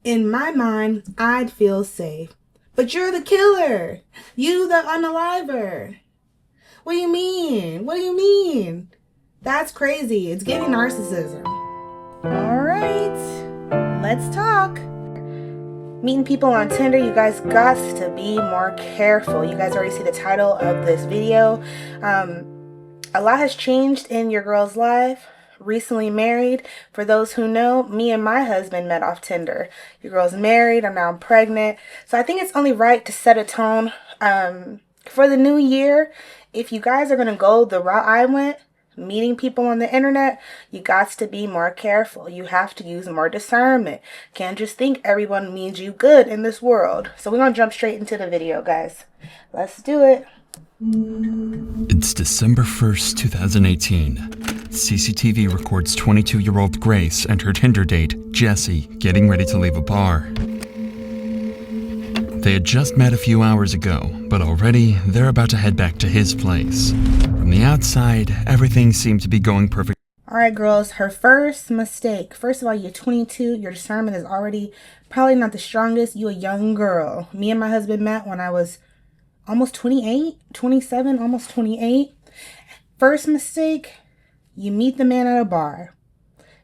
In my mind, I'd feel safe. But you're the killer. You the unaliver. What do you mean? What do you mean? That's crazy. It's giving narcissism. All right, let's talk. Meeting people on Tinder, you guys got to be more careful. You guys already see the title of this video. A lot has changed in your girl's life. Recently married. For those who know, me and my husband met off Tinder. Your girl's married. I'm now pregnant. So I think it's only right to set a tone for the new year. If you guys are going to go the route I went, meeting people on the internet, you got to be more careful. You have to use more discernment. Can't just think everyone means you good in this world. So we're going to jump straight into the video, guys. Let's do it. It's December 1st, 2018. CCTV records 22-year-old Grace and her Tinder date, Jesse, getting ready to leave a bar. They had just met a few hours ago, but already they're about to head back to his place. From the outside, everything seemed to be going perfect. All right, girls, her first mistake. First of all, you're 22. Your discernment is already probably not the strongest. You're a young girl. Me and my husband met when I was almost 28, 27, almost 28. First mistake, you meet the man at a bar.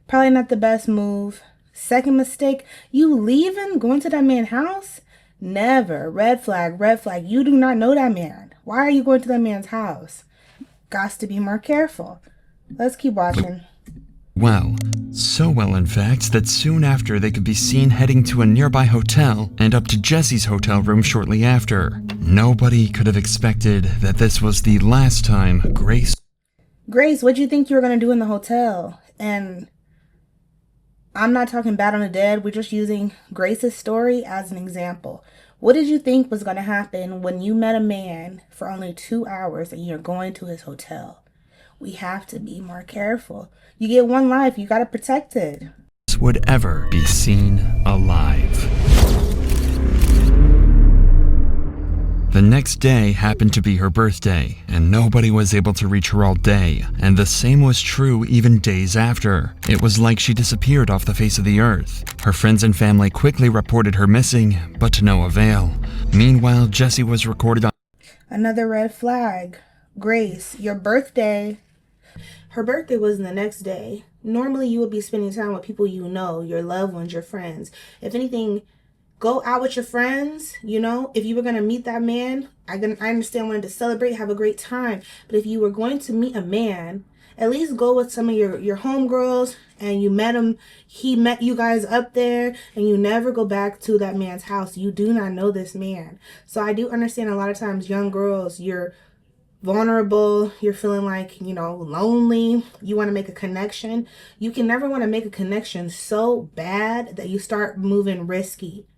Probably not the best move. Second mistake, you leaving, going to that man's house? Never. Red flag, red flag. You do not know that man. Why are you going to that man's house? Got to be more careful. Let's keep watching. Well, so well in fact that soon after they could be seen heading to a nearby hotel and up to Jesse's hotel room shortly after. Nobody could have expected that this was the last time Grace, what'd you think you were going to do in the hotel? And I'm not talking bad on the dead. We're just using Grace's story as an example. What did you think was going to happen when you met a man for only 2 hours and you're going to his hotel? We have to be more careful. You get one life, you got to protect it. Would ever be seen alive. The next day happened to be her birthday, and nobody was able to reach her all day, and the same was true even days after. It was like she disappeared off the face of the earth. Her friends and family quickly reported her missing, but to no avail. Meanwhile, Jesse was recorded on another red flag. Grace, your birthday. Her birthday was the next day. Normally you would be spending time with people you know, your loved ones, your friends. If anything, go out with your friends, you know. If you were going to meet that man, I understand wanting to celebrate, have a great time. But if you were going to meet a man, at least go with some of your homegirls and you met him. He met you guys up there and you never go back to that man's house. You do not know this man. So I do understand a lot of times young girls, you're vulnerable, you're feeling like, you know, lonely, you want to make a connection. You can never want to make a connection so bad that you start moving risky.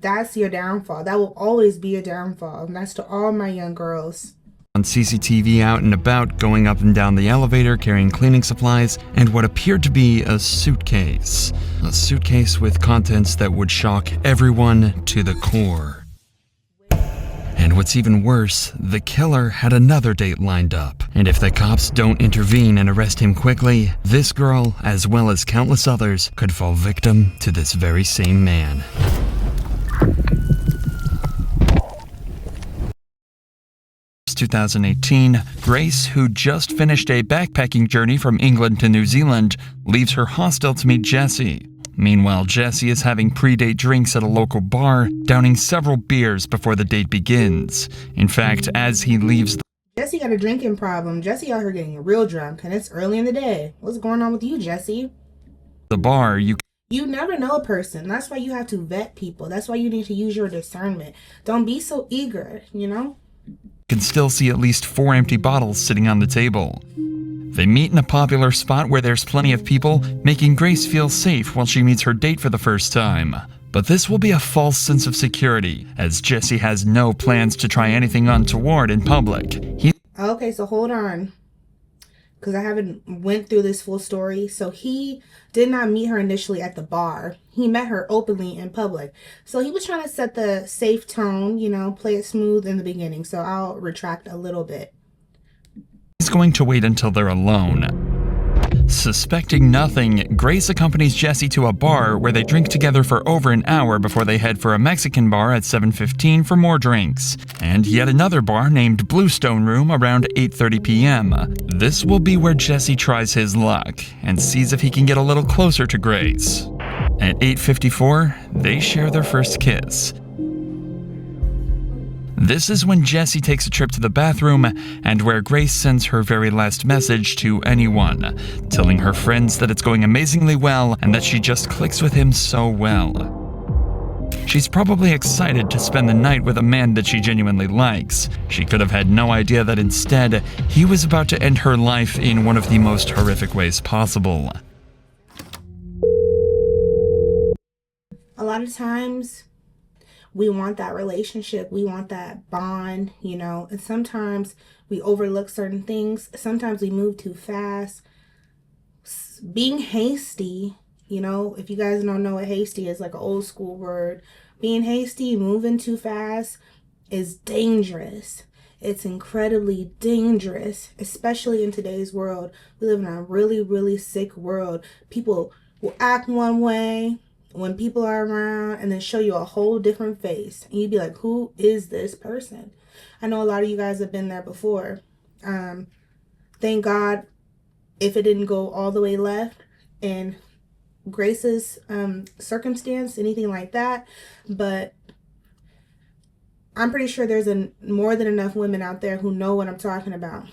That's your downfall. That will always be your downfall. And that's to all my young girls. On CCTV out and about, going up and down the elevator, carrying cleaning supplies, and what appeared to be a suitcase. A suitcase with contents that would shock everyone to the core. And what's even worse, the killer had another date lined up. And if the cops don't intervene and arrest him quickly, this girl, as well as countless others, could fall victim to this very same man. In 2018, Grace, who just finished a backpacking journey from England to New Zealand, leaves her hostel to meet Jesse. Meanwhile, Jesse is having pre-date drinks at a local bar, downing several beers before the date begins. In fact, as he leaves Jesse got a drinking problem. Jesse out here getting real drunk, and it's early in the day. What's going on with you, Jesse? the bar, you never know a person. That's why you have to vet people. That's why you need to use your discernment. Don't be so eager, you know? can still see at least 4 empty bottles sitting on the table. They meet in a popular spot where there's plenty of people, making Grace feel safe while she meets her date for the first time. But this will be a false sense of security, as Jesse has no plans to try anything untoward in public. Okay, so hold on, because I haven't went through this full story. So he did not meet her initially at the bar. He met her openly in public. So he was trying to set the safe tone, you know, play it smooth in the beginning. So I'll retract a little bit. He's going to wait until they're alone. Suspecting nothing, Grace accompanies Jesse to a bar where they drink together for over an hour before they head for a Mexican bar at 7:15 for more drinks, and yet another bar named Bluestone Room around 8:30 p.m. This will be where Jesse tries his luck and sees if he can get a little closer to Grace. At 8:54, they share their first kiss. This is when Jesse takes a trip to the bathroom and where Grace sends her very last message to anyone, telling her friends that it's going amazingly well and that she just clicks with him so well. She's probably excited to spend the night with a man that she genuinely likes. She could have had no idea that instead, he was about to end her life in one of the most horrific ways possible. A lot of times, we want that relationship, we want that bond, and sometimes we overlook certain things. Sometimes we move too fast. Being hasty, if you guys don't know what hasty is, like an old school word. Being hasty, moving too fast is dangerous. It's incredibly dangerous, especially in today's world. We live in a really, really sick world. People will act one way when people are around and then show you a whole different face. And you'd be like, who is this person? I know a lot of you guys have been there before. Thank God if it didn't go all the way left in Grace's circumstance, anything like that. But I'm pretty sure there's more than enough women out there who know what I'm talking about.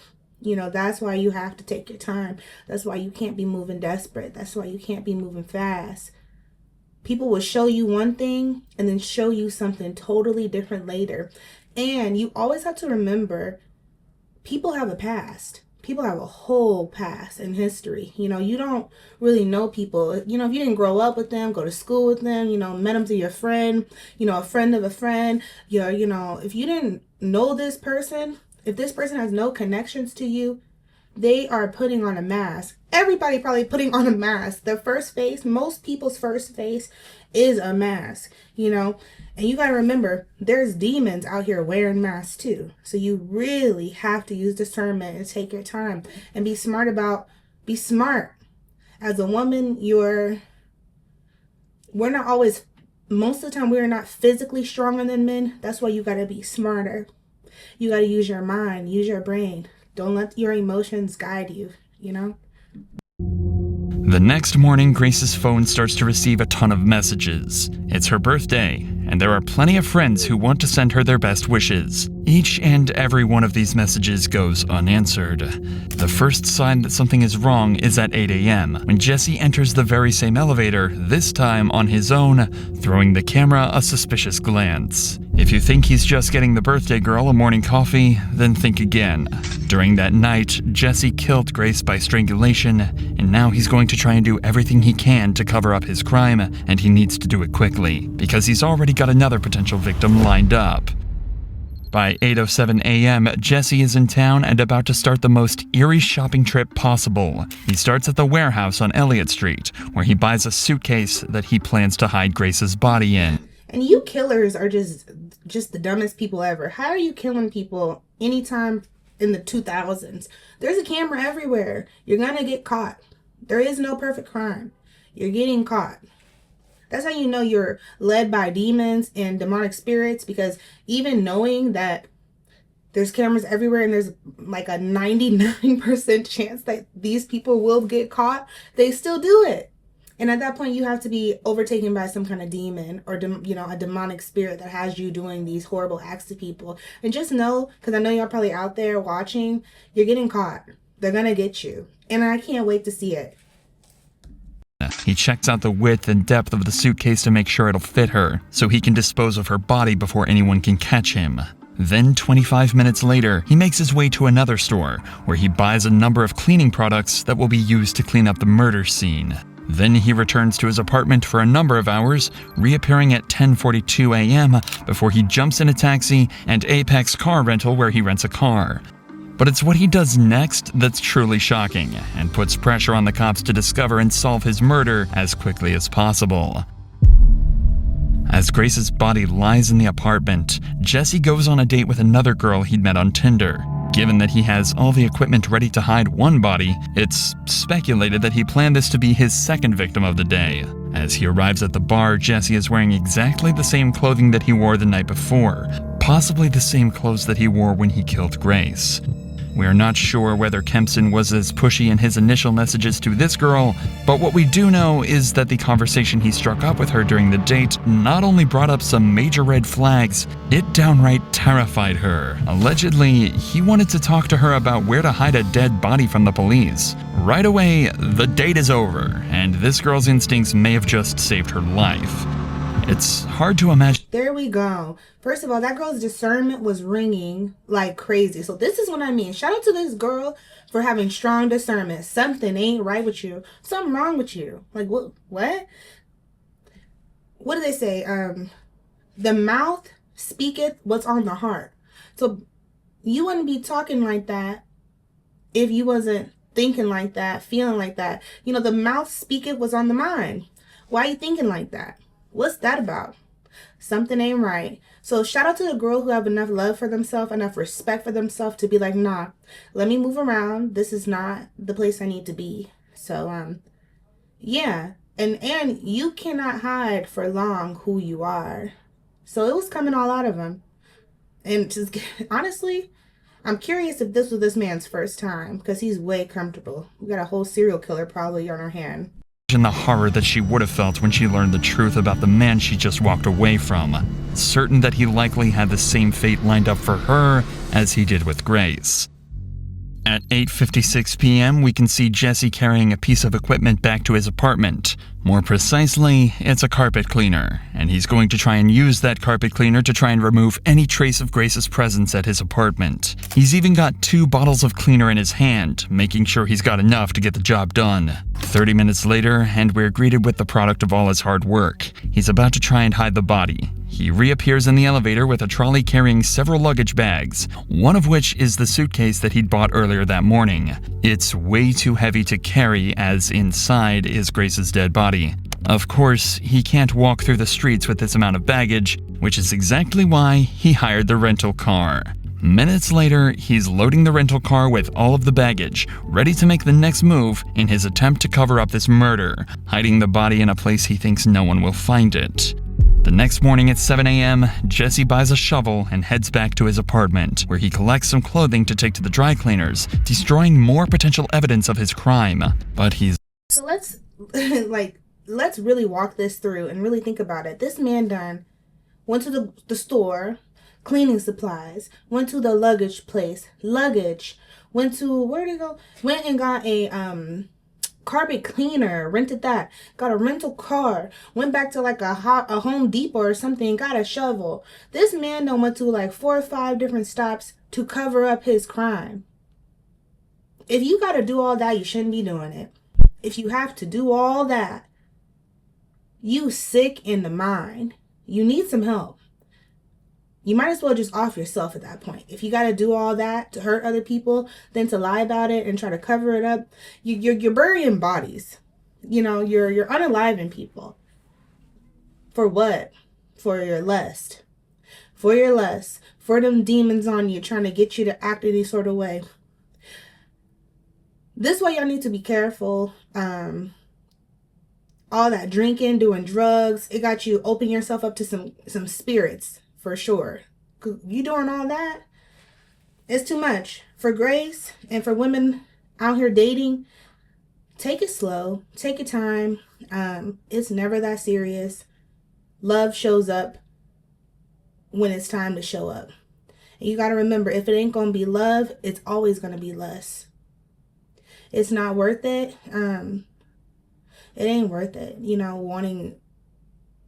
That's why you have to take your time. That's why you can't be moving desperate. That's why you can't be moving fast. People will show you one thing and then show you something totally different later. And you always have to remember, people have a past. People have a whole past and history. You don't really know people. If you didn't grow up with them, go to school with them, met them through your friend, a friend of a friend, if you didn't know this person, if this person has no connections to you, they are putting on a mask. Everybody probably putting on a mask. Their first face, most people's first face is a mask, And you got to remember, there's demons out here wearing masks too. So you really have to use discernment and take your time and be smart. As a woman, we're not always, most of the time, we're not physically stronger than men. That's why you got to be smarter. You got to use your mind, use your brain. Don't let your emotions guide you, The next morning, Grace's phone starts to receive a ton of messages. It's her birthday, and there are plenty of friends who want to send her their best wishes. Each and every one of these messages goes unanswered. The first sign that something is wrong is at 8 a.m., when Jesse enters the very same elevator, this time on his own, throwing the camera a suspicious glance. If you think he's just getting the birthday girl a morning coffee, then think again. During that night, Jesse killed Grace by strangulation, and now he's going to try and do everything he can to cover up his crime, and he needs to do it quickly, because he's already got another potential victim lined up. By 8:07 a.m., Jesse is in town and about to start the most eerie shopping trip possible. He starts at the warehouse on Elliott Street, where he buys a suitcase that he plans to hide Grace's body in. And you killers are just the dumbest people ever. How are you killing people anytime in the 2000s? There's a camera everywhere. You're gonna get caught. There is no perfect crime. You're getting caught. That's how you know you're led by demons and demonic spirits, because even knowing that there's cameras everywhere and there's like a 99% chance that these people will get caught, they still do it. And at that point, you have to be overtaken by some kind of demon or, a demonic spirit that has you doing these horrible acts to people. And just know, because I know y'all probably out there watching, you're getting caught. They're going to get you. And I can't wait to see it. He checks out the width and depth of the suitcase to make sure it'll fit her, so he can dispose of her body before anyone can catch him. Then, 25 minutes later, he makes his way to another store, where he buys a number of cleaning products that will be used to clean up the murder scene. Then he returns to his apartment for a number of hours, reappearing at 10:42 a.m. before he jumps in a taxi and Apex Car Rental, where he rents a car. But it's what he does next that's truly shocking, and puts pressure on the cops to discover and solve his murder as quickly as possible. As Grace's body lies in the apartment, Jesse goes on a date with another girl he'd met on Tinder. Given that he has all the equipment ready to hide one body, it's speculated that he planned this to be his second victim of the day. As he arrives at the bar, Jesse is wearing exactly the same clothing that he wore the night before, possibly the same clothes that he wore when he killed Grace. We are not sure whether Kempson was as pushy in his initial messages to this girl, but what we do know is that the conversation he struck up with her during the date not only brought up some major red flags, it downright terrified her. Allegedly, he wanted to talk to her about where to hide a dead body from the police. Right away, the date is over, and this girl's instincts may have just saved her life. It's hard to imagine. There we go. First of all, that girl's discernment was ringing like crazy. So this is what I mean. Shout out to this girl for having strong discernment. Something ain't right with you. Something wrong with you. Like what? What do they say? The mouth speaketh what's on the heart. So you wouldn't be talking like that if you wasn't thinking like that, feeling like that. You know, the mouth speaketh what's on the mind. Why are you thinking like that? What's that about? Something ain't right. So shout out to the girl who have enough love for themselves, enough respect for themselves to be like, nah, let me move around. This is not the place I need to be. So, yeah. And you cannot hide for long who you are. So it was coming all out of him. And just honestly, I'm curious if this was this man's first time because he's way comfortable. We got a whole serial killer probably on our hand. The horror that she would have felt when she learned the truth about the man she just walked away from, certain that he likely had the same fate lined up for her as he did with Grace. At 8:56 p.m., we can see Jesse carrying a piece of equipment back to his apartment. More precisely, it's a carpet cleaner, and he's going to try and use that carpet cleaner to try and remove any trace of Grace's presence at his apartment. He's even got 2 bottles of cleaner in his hand, making sure he's got enough to get the job done. 30 minutes later, and we're greeted with the product of all his hard work. He's about to try and hide the body. He reappears in the elevator with a trolley carrying several luggage bags, one of which is the suitcase that he'd bought earlier that morning. It's way too heavy to carry, as inside is Grace's dead body. Of course, he can't walk through the streets with this amount of baggage, which is exactly why he hired the rental car. Minutes later, he's loading the rental car with all of the baggage, ready to make the next move in his attempt to cover up this murder, hiding the body in a place he thinks no one will find it. The next morning at 7 a.m., Jesse buys a shovel and heads back to his apartment, where he collects some clothing to take to the dry cleaners, destroying more potential evidence of his crime. But he's... So let's really walk this through and really think about it. This man went to the store, cleaning supplies, went to the luggage place, went to, where'd he go? Went and got a, carpet cleaner, rented that, got a rental car, went back to like a Home Depot or something, got a shovel. This man went to like 4 or 5 different stops to cover up his crime. If you got to do all that, you shouldn't be doing it. If you have to do all that, you sick in the mind. You need some help. You might as well just off yourself at that point. If you got to do all that to hurt other people, then to lie about it and try to cover it up, you're burying bodies. You know, you're unaliving people. For what? For your lust. For your lust. For them demons on you trying to get you to act any sort of way. This way y'all need to be careful. All that drinking, doing drugs, it got you open yourself up to some spirits. For sure. You doing all that, it's too much. For Grace and for women out here dating, take it slow. Take your time. It's never that serious. Love shows up when it's time to show up. And you got to remember, if it ain't going to be love, it's always going to be lust. It's not worth it. It ain't worth it, you know, wanting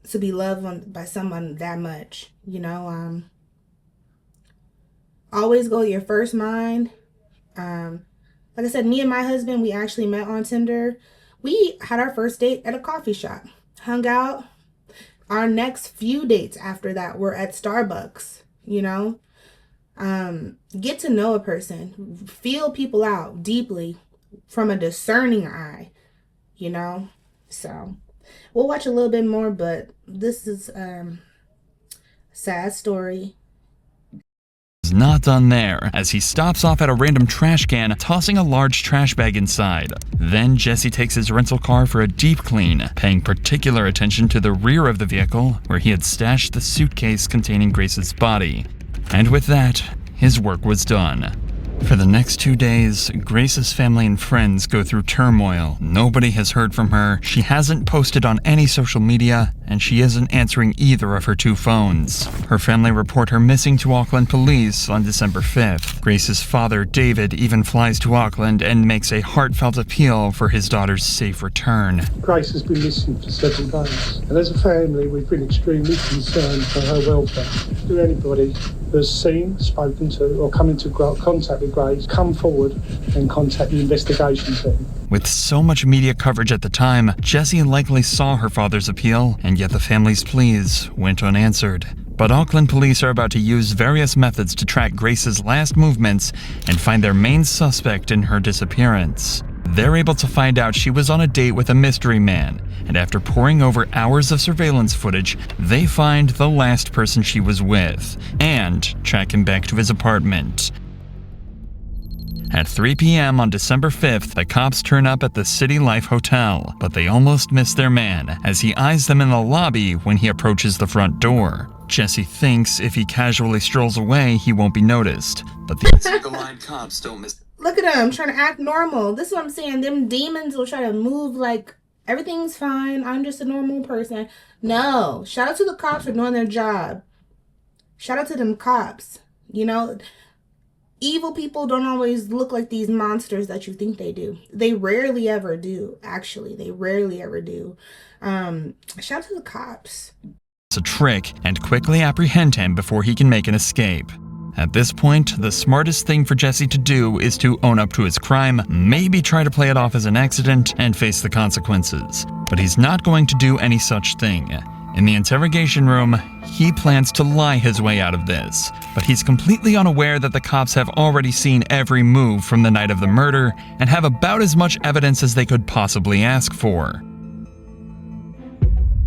to be loved by someone that much, you know. Always go your first mind. Like I said, me and my husband, we actually met on Tinder. We had our first date at a coffee shop, hung out. Our next few dates after that were at Starbucks, you know. Get to know a person, feel people out deeply from a discerning eye, you know. So we'll watch a little bit more, but this is a sad story. He's not done there, as he stops off at a random trash can, tossing a large trash bag inside. Then Jesse takes his rental car for a deep clean, paying particular attention to the rear of the vehicle, where he had stashed the suitcase containing Grace's body. And with that, his work was done. For the next 2 days, Grace's family and friends go through turmoil. Nobody has heard from her, she hasn't posted on any social media, and she isn't answering either of her 2 phones. Her family report her missing to Auckland police on December 5th. Grace's father, David, even flies to Auckland and makes a heartfelt appeal for his daughter's safe return. Grace has been missing for several days, and as a family we've been extremely concerned for her welfare. Do anybody who has seen, spoken to, or come into contact with Grace, come forward and contact the investigation team. With so much media coverage at the time, Jessie likely saw her father's appeal, and yet the family's pleas went unanswered. But Auckland police are about to use various methods to track Grace's last movements and find their main suspect in her disappearance. They're able to find out she was on a date with a mystery man, and after poring over hours of surveillance footage, they find the last person she was with, and track him back to his apartment. At 3 p.m. on December 5th, the cops turn up at the City Life Hotel, but they almost miss their man, as he eyes them in the lobby when he approaches the front door. Jesse thinks if he casually strolls away, he won't be noticed, but the eagle-eyed cops don't miss. Look at him trying to act normal. This is what I'm saying. Them demons will try to move like everything's fine. I'm just a normal person. No. Shout out to the cops for doing their job. Shout out to them cops. You know, evil people don't always look like these monsters that you think they do. They rarely ever do, actually. They rarely ever do. Shout out to the cops. A trick and quickly apprehend him before he can make an escape. At this point, the smartest thing for Jesse to do is to own up to his crime, maybe try to play it off as an accident, and face the consequences. But he's not going to do any such thing. In the interrogation room, he plans to lie his way out of this, but he's completely unaware that the cops have already seen every move from the night of the murder and have about as much evidence as they could possibly ask for.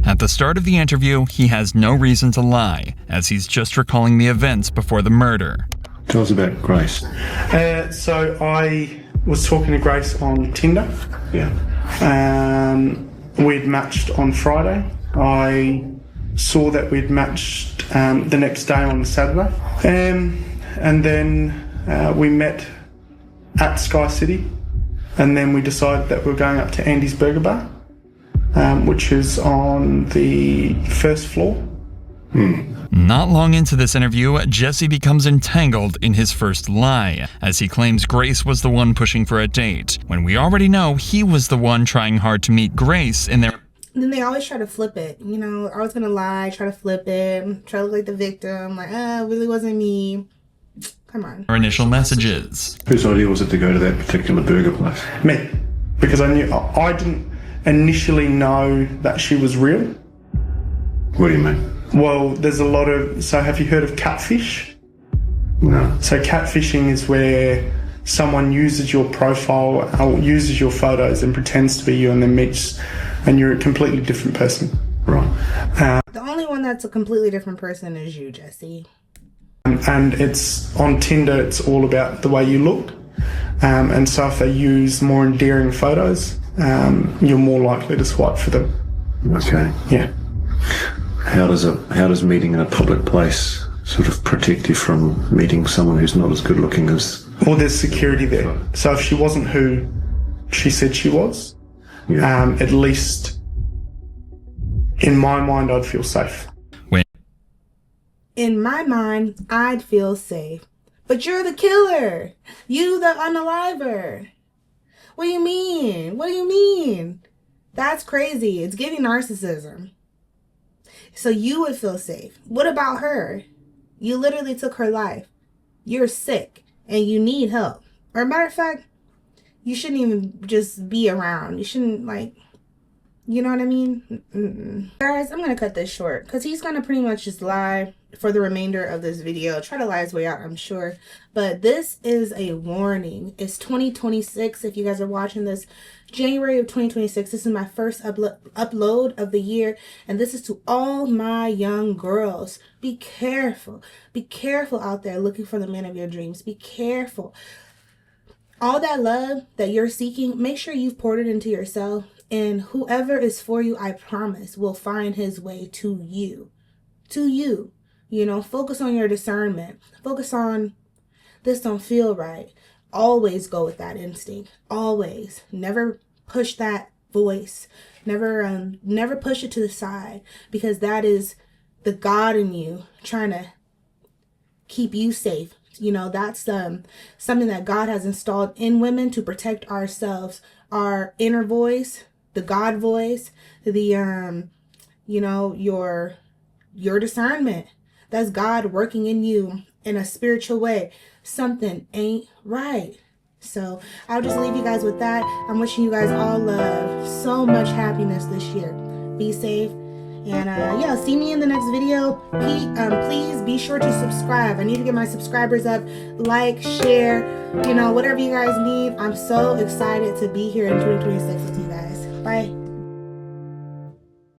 At the start of the interview, he has no reason to lie, as he's just recalling the events before the murder. Tell us about Grace. So I was talking to Grace on Tinder. Yeah. We'd matched on Friday. I saw that we'd matched the next day on Saturday. And then we met at Sky City. And then we decided that we were going up to Andy's Burger Bar, which is on the first floor. Not long into this interview, Jesse becomes entangled in his first lie, as he claims Grace was the one pushing for a date, when we already know he was the one trying hard to meet Grace in their... Then they always try to flip it. You know, I was gonna lie, try to flip it, try to look like the victim, like, it really wasn't me. Come on. initial messages. Whose idea was it to go to that particular burger place? Me. Because I didn't initially know that she was real. What do you mean? Well, there's a lot of... So have you heard of catfish? No. So catfishing is where someone uses your profile or uses your photos and pretends to be you and then meets and you're a completely different person. Right. The only one that's a completely different person is you, Jesse. And it's on Tinder, it's all about the way you look. And so if they use more endearing photos, you're more likely to swipe for them. Okay. Yeah. How does meeting in a public place sort of protect you from meeting someone who's not as good looking as... Well, there's security there. So if she wasn't who she said she was, Yeah. at least in my mind, I'd feel safe. In my mind, I'd feel safe. But you're the killer. You the unaliver. What do you mean? What do you mean? That's crazy. It's giving narcissism. So you would feel safe. What about her? You literally took her life. You're sick and you need help. Or matter of fact, you shouldn't even just be around. You shouldn't You know what I mean? Mm-mm. Guys, I'm going to cut this short because he's going to pretty much just lie for the remainder of this video. Try to lie his way out, I'm sure. But this is a warning. It's 2026 if you guys are watching this. January of 2026. This is my first upload of the year. And this is to all my young girls. Be careful. Be careful out there looking for the man of your dreams. Be careful. All that love that you're seeking, make sure you've poured it into yourself. And whoever is for you, I promise, will find his way to you. To you. You know, focus on your discernment. Focus on this don't feel right. Always go with that instinct. Always. Never push that voice. Never push it to the side. Because that is the God in you trying to keep you safe. You know, that's something that God has installed in women to protect ourselves. Our inner voice, the God voice, the you know, your discernment. That's God working in you in a spiritual way. Something ain't right. So I'll just leave you guys with that. I'm wishing you guys all love, so much happiness this year. Be safe. And yeah, see me in the next video. Please be sure to subscribe. I need to get my subscribers up. Like, share, you know, whatever you guys need. I'm so excited to be here in 2026 with you guys. Bye.